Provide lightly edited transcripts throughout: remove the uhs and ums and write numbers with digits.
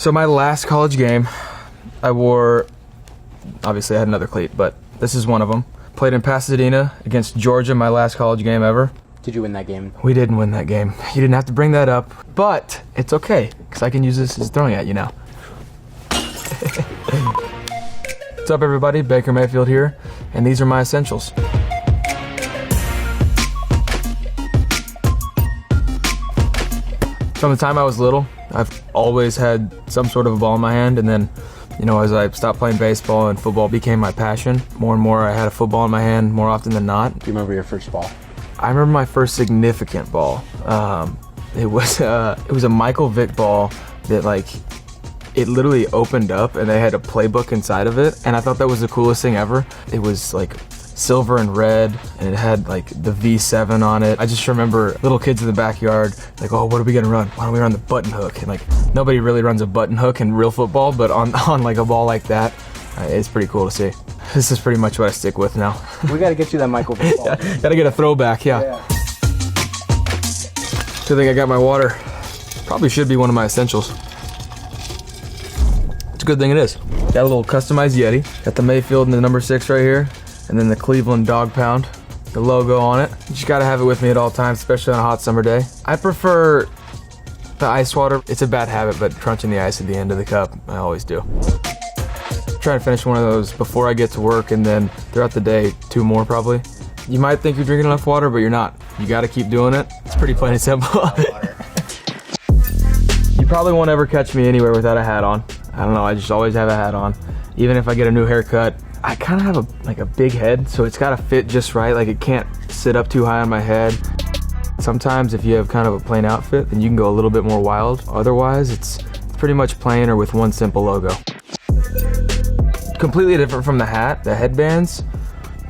So my last college game, I wore, obviously I had another cleat, but this is one of them. Played in Pasadena against Georgia, my last college game ever. Did you win that game? We didn't win that game. You didn't have to bring that up, but it's okay, because I can use this as throwing at you now. What's up everybody, Baker Mayfield here, and these are my essentials. From the time I was little, I've always had some sort of a ball in my hand, and then, you know, as I stopped playing baseball and football became my passion, more and more I had a football in my hand more often than not. Do you remember your first ball? I remember my first significant ball. It was a Michael Vick ball that it literally opened up and they had a playbook inside of it, and I thought that was the coolest thing ever. It was like silver and red, and it had like the V7 on it. I just remember little kids in the backyard like, oh, what are we gonna run? Why don't we run the button hook? And like, nobody really runs a button hook in real football, but on like a ball like that, it's pretty cool to see. This is pretty much what I stick with now. We gotta get you that Michael Vick ball. Yeah, gotta get a throwback, yeah. Good thing I got my water. Probably should be one of my essentials. It's a good thing it is. Got a little customized Yeti. Got the Mayfield and the number 6 right here. And then the Cleveland Dog Pound. The logo on it. You just gotta have it with me at all times, especially on a hot summer day. I prefer the ice water. It's a bad habit, but crunching the ice at the end of the cup, I always do. Try to finish one of those before I get to work, and then throughout the day, 2 more probably. You might think you're drinking enough water, but you're not. You gotta keep doing it. It's pretty plain and simple. You probably won't ever catch me anywhere without a hat on. I don't know, I just always have a hat on. Even if I get a new haircut, I kind of have a big head, so it's gotta fit just right. Like, it can't sit up too high on my head. Sometimes if you have kind of a plain outfit, then you can go a little bit more wild. Otherwise, it's pretty much plain or with one simple logo. Completely different from the hat, the headbands.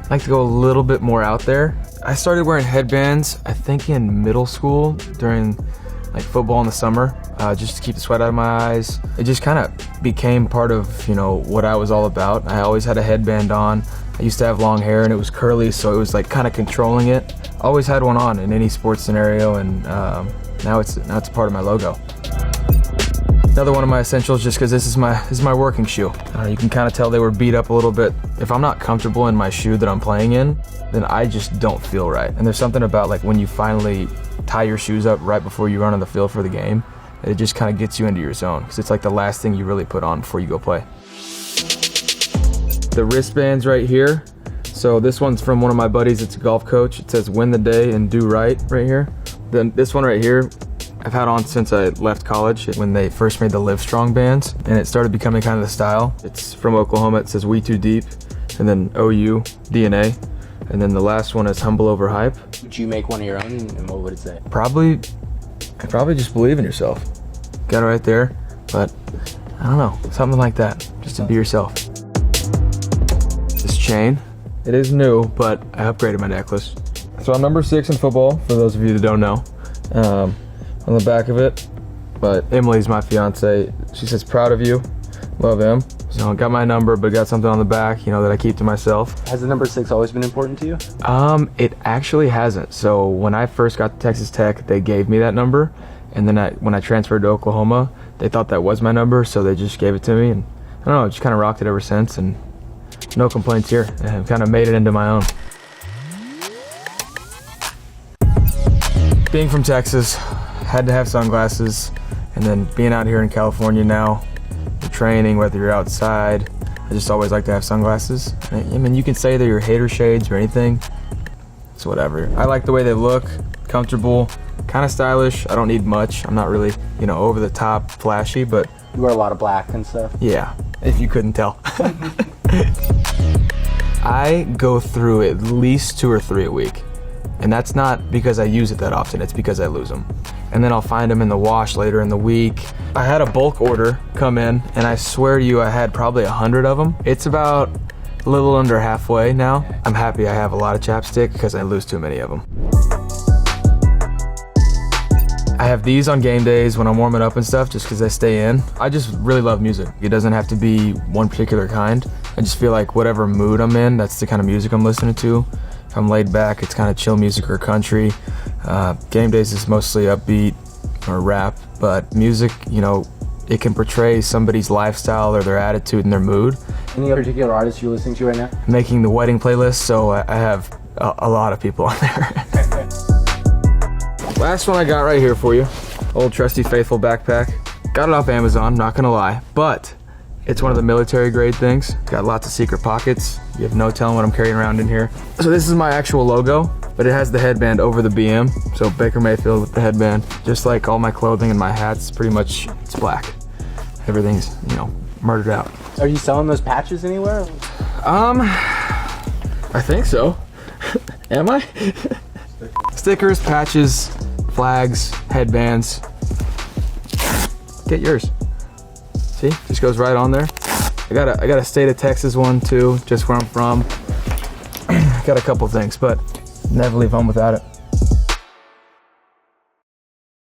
I like to go a little bit more out there. I started wearing headbands, I think in middle school during like football in the summer, just to keep the sweat out of my eyes. It just kind of became part of, you know, what I was all about. I always had a headband on. I used to have long hair and it was curly, so it was like kind of controlling it. Always had one on in any sports scenario, and now it's a part of my logo. Another one of my essentials, just because this is my working shoe. You can kind of tell they were beat up a little bit. If I'm not comfortable in my shoe that I'm playing in, then I just don't feel right. And there's something about like when you finally tie your shoes up right before you run on the field for the game, it just kind of gets you into your zone, because it's like the last thing you really put on before you go play. The wristbands right here. So this one's from one of my buddies. It's a golf coach. It says win the day and do right here. Then this one right here, I've had on since I left college when they first made the Livestrong bands, and it started becoming kind of the style. It's from Oklahoma. It says we too deep, and then OU, DNA, and then the last one is humble over hype. Would you make one of your own, and what would it say? Probably just believe in yourself. Got it right there, but I don't know, something like that, just to be yourself. This chain, it is new, but I upgraded my necklace. So I'm number 6 in football, for those of you that don't know. On the back of it, but Emily's my fiance. She says, proud of you, love him. So I got my number, but got something on the back, you know, that I keep to myself. Has the number 6 always been important to you? It actually hasn't. So when I first got to Texas Tech, they gave me that number, and then when I transferred to Oklahoma, they thought that was my number, so they just gave it to me, and I don't know, just kind of rocked it ever since, and no complaints here. I've kind of made it into my own. Being from Texas, had to have sunglasses, and then being out here in California now, the training, whether you're outside, I just always like to have sunglasses. I mean, you can say they're your hater shades or anything, it's whatever. I like the way they look, comfortable, kind of stylish. I don't need much. I'm not really, you know, over the top flashy, but you wear a lot of black and stuff. Yeah, if you couldn't tell. I go through at least 2 or 3 a week. And that's not because I use it that often, it's because I lose them. And then I'll find them in the wash later in the week. I had a bulk order come in, and I swear to you, I had probably 100 of them. It's about a little under halfway now. I'm happy I have a lot of chapstick because I lose too many of them. I have these on game days when I'm warming up and stuff, just because they stay in. I just really love music. It doesn't have to be one particular kind. I just feel like whatever mood I'm in, that's the kind of music I'm listening to. If I'm laid back, it's kind of chill music or country. Game days is mostly upbeat or rap, but music, you know, it can portray somebody's lifestyle or their attitude and their mood. Any particular artists you're listening to right now? Making the wedding playlist, so I have a lot of people on there. Last one I got right here for you. Old trusty faithful backpack. Got it off Amazon, not gonna lie, but it's one of the military grade things. Got lots of secret pockets. You have no telling what I'm carrying around in here. So this is my actual logo, but it has the headband over the BM. So Baker Mayfield with the headband. Just like all my clothing and my hats, pretty much it's black. Everything's, you know, murdered out. Are you selling those patches anywhere? I think so. Am I? Stickers, patches, flags, headbands. Get yours. See, just goes right on there. I got a state of Texas one too, just where I'm from. Got a couple things, but never leave home without it.